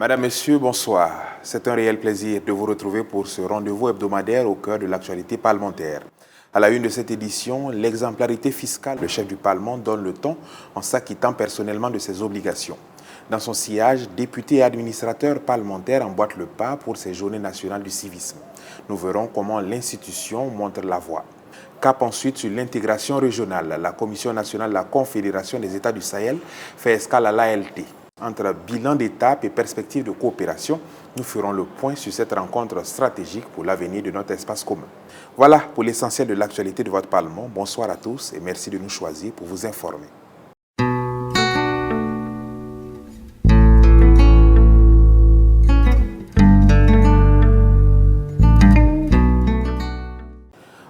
Madame, Monsieur, bonsoir. C'est un réel plaisir de vous retrouver pour ce rendez-vous hebdomadaire au cœur de l'actualité parlementaire. À la une de cette édition, l'exemplarité fiscale. Le chef du Parlement donne le ton en s'acquittant personnellement de ses obligations. Dans son sillage, députés et administrateurs parlementaires emboîtent le pas pour ces journées nationales du civisme. Nous verrons comment l'institution montre la voie. Cap ensuite sur l'intégration régionale. La Commission nationale de la Confédération des États du Sahel fait escale à l'ALT. Entre bilan d'étape et perspectives de coopération, nous ferons le point sur cette rencontre stratégique pour l'avenir de notre espace commun. Voilà pour l'essentiel de l'actualité de votre Parlement. Bonsoir à tous et merci de nous choisir pour vous informer.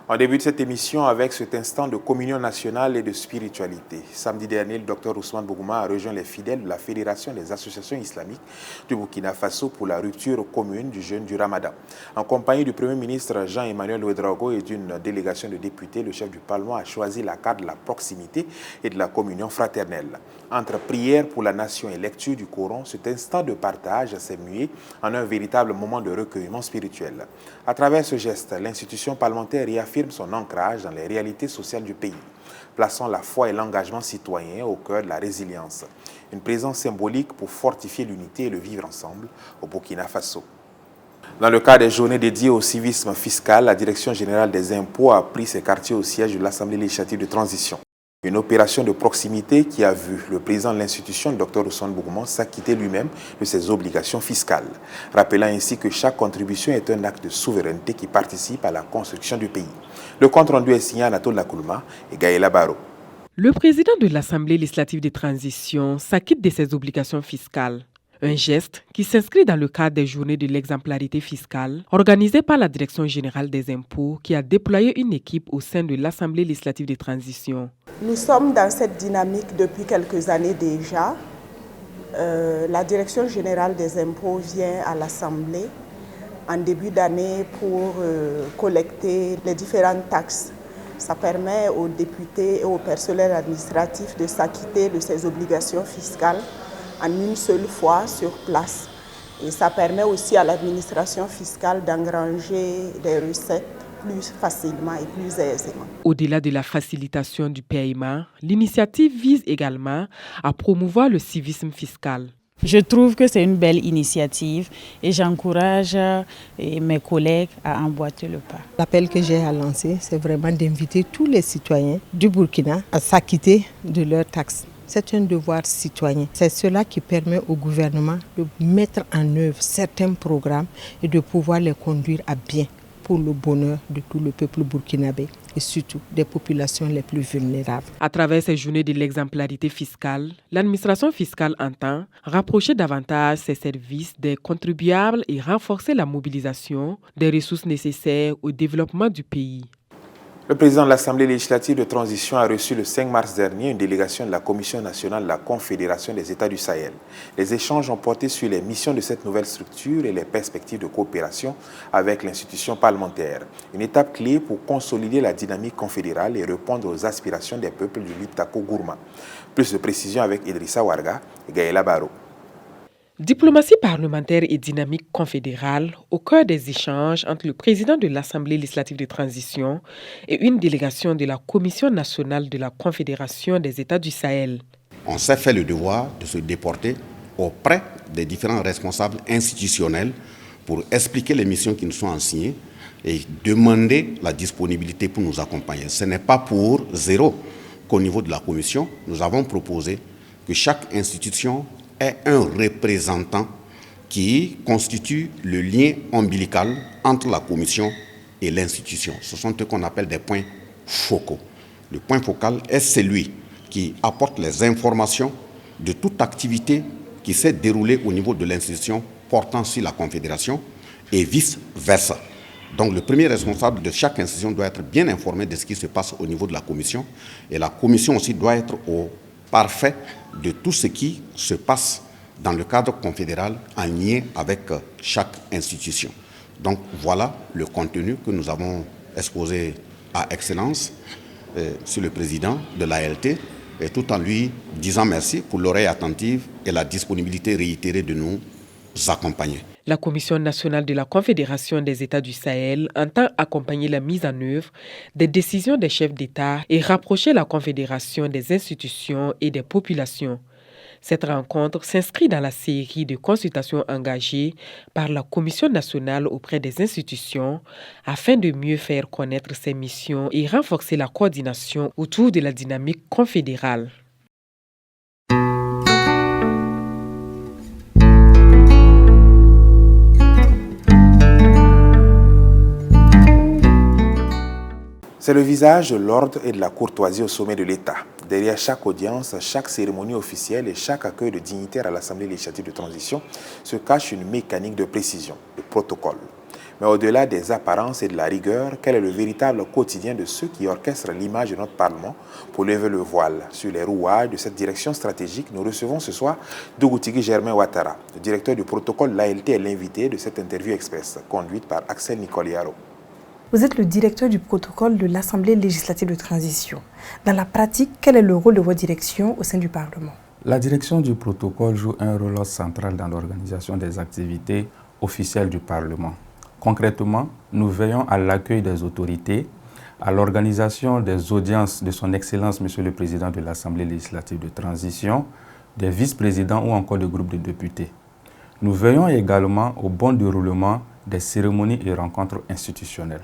On débute cette émission avec cet instant de communion nationale et de spiritualité. Samedi dernier, le Dr Ousmane Bougouma a rejoint les fidèles de la Fédération des associations islamiques du Burkina Faso pour la rupture commune du jeûne du Ramadan. En compagnie du Premier ministre Jean-Emmanuel Ouédraogo et d'une délégation de députés, le chef du Parlement a choisi la carte de la proximité et de la communion fraternelle. Entre prière pour la nation et lecture du Coran, cet instant de partage s'est mué en un véritable moment de recueillement spirituel. À travers ce geste, l'institution parlementaire réaffirme son ancrage dans les réalités sociales du pays, plaçant la foi et l'engagement citoyen au cœur de la résilience. Une présence symbolique pour fortifier l'unité et le vivre ensemble au Burkina Faso. Dans le cadre des journées dédiées au civisme fiscal, la Direction générale des impôts a pris ses quartiers au siège de l'Assemblée législative de transition. Une opération de proximité qui a vu le président de l'institution, Dr Ousmane Bougouma, s'acquitter lui-même de ses obligations fiscales, rappelant ainsi que chaque contribution est un acte de souveraineté qui participe à la construction du pays. Le compte rendu est signé à Anatole Lakoulma et Gaëla Baro. Le président de l'Assemblée législative de transition s'acquitte de ses obligations fiscales. Un geste qui s'inscrit dans le cadre des journées de l'exemplarité fiscale organisées par la Direction générale des impôts qui a déployé une équipe au sein de l'Assemblée législative de transition. Nous sommes dans cette dynamique depuis quelques années déjà. La Direction générale des impôts vient à l'Assemblée en début d'année pour collecter les différentes taxes. Ça permet aux députés et au personnel administratif de s'acquitter de ces obligations fiscales en une seule fois sur place. Et ça permet aussi à l'administration fiscale d'engranger des recettes plus facilement et plus aisément. Au-delà de la facilitation du paiement, l'initiative vise également à promouvoir le civisme fiscal. Je trouve que c'est une belle initiative et j'encourage mes collègues à emboîter le pas. L'appel que j'ai à lancer, c'est vraiment d'inviter tous les citoyens du Burkina à s'acquitter de leurs taxes. C'est un devoir citoyen. C'est cela qui permet au gouvernement de mettre en œuvre certains programmes et de pouvoir les conduire à bien pour le bonheur de tout le peuple burkinabé et surtout des populations les plus vulnérables. À travers ces journées de l'exemplarité fiscale, l'administration fiscale entend rapprocher davantage ses services des contribuables et renforcer la mobilisation des ressources nécessaires au développement du pays. Le président de l'Assemblée législative de transition a reçu le 5 mars dernier une délégation de la Commission nationale de la Confédération des États du Sahel. Les échanges ont porté sur les missions de cette nouvelle structure et les perspectives de coopération avec l'institution parlementaire. Une étape clé pour consolider la dynamique confédérale et répondre aux aspirations des peuples du Liptako-Gourma. Plus de précisions avec Idrissa Warga et Gaëla Baro. Diplomatie parlementaire et dynamique confédérale au cœur des échanges entre le président de l'Assemblée législative de transition et une délégation de la Commission nationale de la Confédération des États du Sahel. On s'est fait le devoir de se déporter auprès des différents responsables institutionnels pour expliquer les missions qui nous sont assignées et demander la disponibilité pour nous accompagner. Ce n'est pas pour zéro qu'au niveau de la Commission, nous avons proposé que chaque institution est un représentant qui constitue le lien ombilical entre la commission et l'institution. Ce sont eux qu'on appelle des points focaux. Le point focal est celui qui apporte les informations de toute activité qui s'est déroulée au niveau de l'institution portant sur la Confédération et vice-versa. Donc le premier responsable de chaque institution doit être bien informé de ce qui se passe au niveau de la commission et la commission aussi doit être au parfait de tout ce qui se passe dans le cadre confédéral en lien avec chaque institution. Donc voilà le contenu que nous avons exposé à Excellence sur le président de l'ALT et tout en lui disant merci pour l'oreille attentive et la disponibilité réitérée de nous accompagner. La Commission nationale de la Confédération des États du Sahel entend accompagner la mise en œuvre des décisions des chefs d'État et rapprocher la Confédération des institutions et des populations. Cette rencontre s'inscrit dans la série de consultations engagées par la Commission nationale auprès des institutions afin de mieux faire connaître ses missions et renforcer la coordination autour de la dynamique confédérale. C'est le visage de l'ordre et de la courtoisie au sommet de l'État. Derrière chaque audience, chaque cérémonie officielle et chaque accueil de dignitaires à l'Assemblée législative de transition se cache une mécanique de précision, de protocole. Mais au-delà des apparences et de la rigueur, quel est le véritable quotidien de ceux qui orchestrent l'image de notre Parlement pour lever le voile sur les rouages de cette direction stratégique? Nous recevons ce soir Dougoutigui Germain Ouattara, le directeur du protocole l'ALT est l'invité de cette interview express, conduite par Axel Nicoliaro. Vous êtes le directeur du protocole de l'Assemblée législative de transition. Dans la pratique, quel est le rôle de votre direction au sein du Parlement? La direction du protocole joue un rôle central dans l'organisation des activités officielles du Parlement. Concrètement, nous veillons à l'accueil des autorités, à l'organisation des audiences de son Excellence Monsieur le Président de l'Assemblée législative de transition, des vice-présidents ou encore des groupes de députés. Nous veillons également au bon déroulement des cérémonies et rencontres institutionnelles.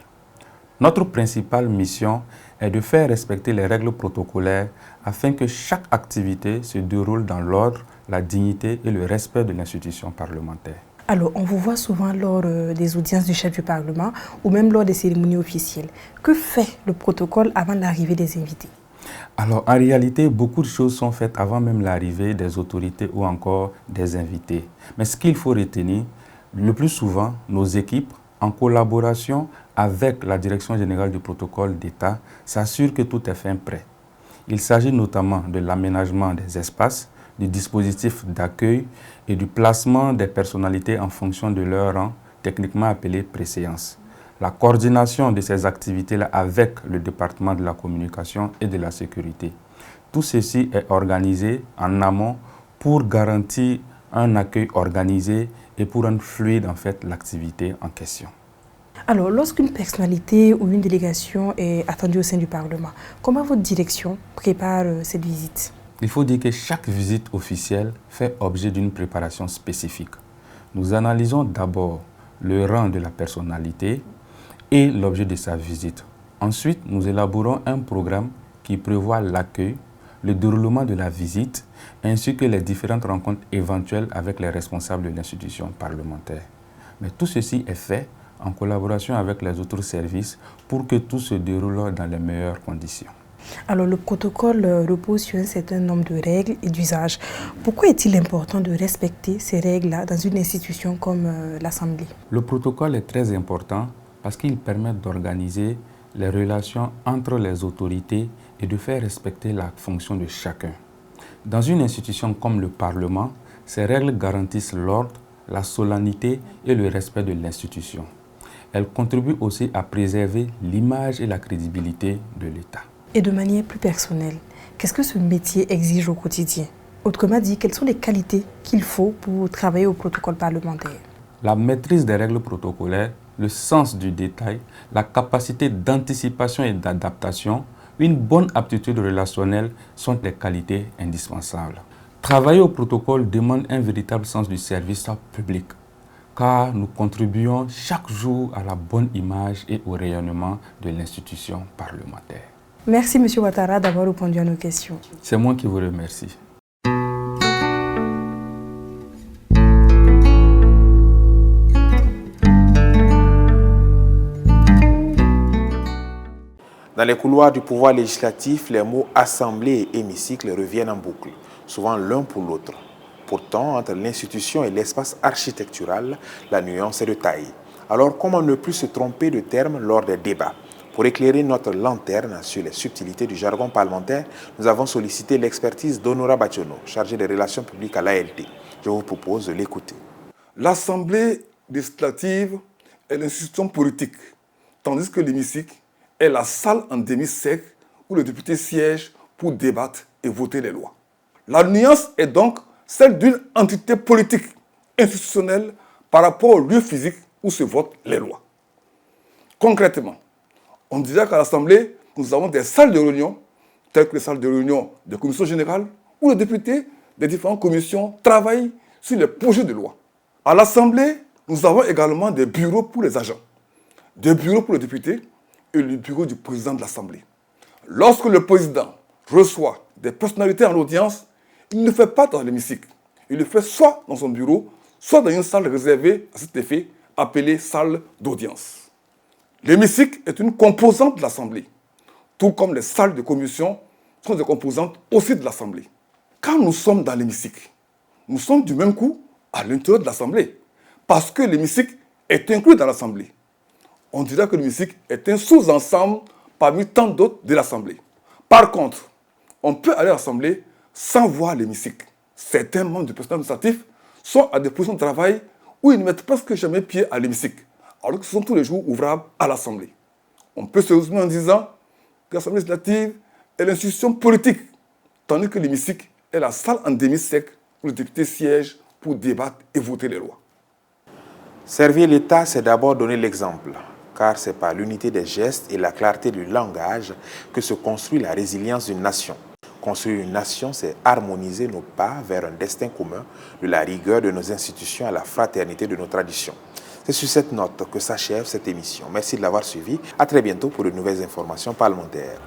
Notre principale mission est de faire respecter les règles protocolaires afin que chaque activité se déroule dans l'ordre, la dignité et le respect de l'institution parlementaire. Alors, on vous voit souvent lors des audiences du chef du Parlement ou même lors des cérémonies officielles. Que fait le protocole avant l'arrivée des invités? Alors, en réalité, beaucoup de choses sont faites avant même l'arrivée des autorités ou encore des invités. Mais ce qu'il faut retenir, le plus souvent, nos équipes, en collaboration avec la Direction générale du protocole d'État, s'assurent que tout est fait prêt. Il s'agit notamment de l'aménagement des espaces, du dispositif d'accueil et du placement des personnalités en fonction de leur rang, techniquement appelé préséance. La coordination de ces activités-là avec le département de la communication et de la sécurité. Tout ceci est organisé en amont pour garantir un accueil organisé et pour rendre fluide en fait l'activité en question. Alors, lorsqu'une personnalité ou une délégation est attendue au sein du Parlement, comment votre direction prépare cette visite? Il faut dire que chaque visite officielle fait objet d'une préparation spécifique. Nous analysons d'abord le rang de la personnalité et l'objet de sa visite. Ensuite, nous élaborons un programme qui prévoit l'accueil, le déroulement de la visite, ainsi que les différentes rencontres éventuelles avec les responsables de l'institution parlementaire. Mais tout ceci est fait en collaboration avec les autres services pour que tout se déroule dans les meilleures conditions. Alors, le protocole repose sur un certain nombre de règles et d'usages. Pourquoi est-il important de respecter ces règles-là dans une institution comme l'Assemblée? Le protocole est très important parce qu'il permet d'organiser les relations entre les autorités et de faire respecter la fonction de chacun. Dans une institution comme le Parlement, ces règles garantissent l'ordre, la solennité et le respect de l'institution. Elles contribuent aussi à préserver l'image et la crédibilité de l'État. Et de manière plus personnelle, qu'est-ce que ce métier exige au quotidien? Autrement dit, quelles sont les qualités qu'il faut pour travailler au protocole parlementaire? La maîtrise des règles protocolaires, le sens du détail, la capacité d'anticipation et d'adaptation, une bonne aptitude relationnelle sont des qualités indispensables. Travailler au protocole demande un véritable sens du service public, car nous contribuons chaque jour à la bonne image et au rayonnement de l'institution parlementaire. Merci M. Ouattara d'avoir répondu à nos questions. C'est moi qui vous remercie. Dans les couloirs du pouvoir législatif, les mots assemblée et hémicycle reviennent en boucle, souvent l'un pour l'autre. Pourtant, entre l'institution et l'espace architectural, la nuance est de taille. Alors, comment ne plus se tromper de terme lors des débats? Pour éclairer notre lanterne sur les subtilités du jargon parlementaire, nous avons sollicité l'expertise d'Onora Bationo, chargée des relations publiques à l'ALT. Je vous propose de l'écouter. L'Assemblée législative est l'institution politique, tandis que l'hémicycle est la salle en demi-cercle où les députés siègent pour débattre et voter les lois. La nuance est donc celle d'une entité politique institutionnelle par rapport au lieu physique où se votent les lois. Concrètement, on dirait qu'à l'Assemblée, nous avons des salles de réunion, telles que les salles de réunion des commissions générales, où les députés des différentes commissions travaillent sur les projets de loi. À l'Assemblée, nous avons également des bureaux pour les agents, des bureaux pour les députés et le bureau du président de l'Assemblée. Lorsque le président reçoit des personnalités en audience, il ne le fait pas dans l'hémicycle. Il le fait soit dans son bureau, soit dans une salle réservée à cet effet, appelée salle d'audience. L'hémicycle est une composante de l'Assemblée, tout comme les salles de commission sont des composantes aussi de l'Assemblée. Quand nous sommes dans l'hémicycle, nous sommes du même coup à l'intérieur de l'Assemblée, parce que l'hémicycle est inclus dans l'Assemblée. On dirait que l'hémicycle est un sous-ensemble parmi tant d'autres de l'Assemblée. Par contre, on peut aller à l'Assemblée sans voir l'hémicycle. Certains membres du personnel administratif sont à des positions de travail où ils ne mettent presque jamais pied à l'hémicycle, alors que ce sont tous les jours ouvrables à l'Assemblée. On peut se résumer en disant que l'Assemblée législative est l'institution politique, tandis que l'hémicycle est la salle en demi-cercle où les députés siègent pour débattre et voter les lois. Servir l'État, c'est d'abord donner l'exemple, car c'est par l'unité des gestes et la clarté du langage que se construit la résilience d'une nation. Construire une nation, c'est harmoniser nos pas vers un destin commun, de la rigueur de nos institutions à la fraternité de nos traditions. C'est sur cette note que s'achève cette émission. Merci de l'avoir suivi. À très bientôt pour de nouvelles informations parlementaires.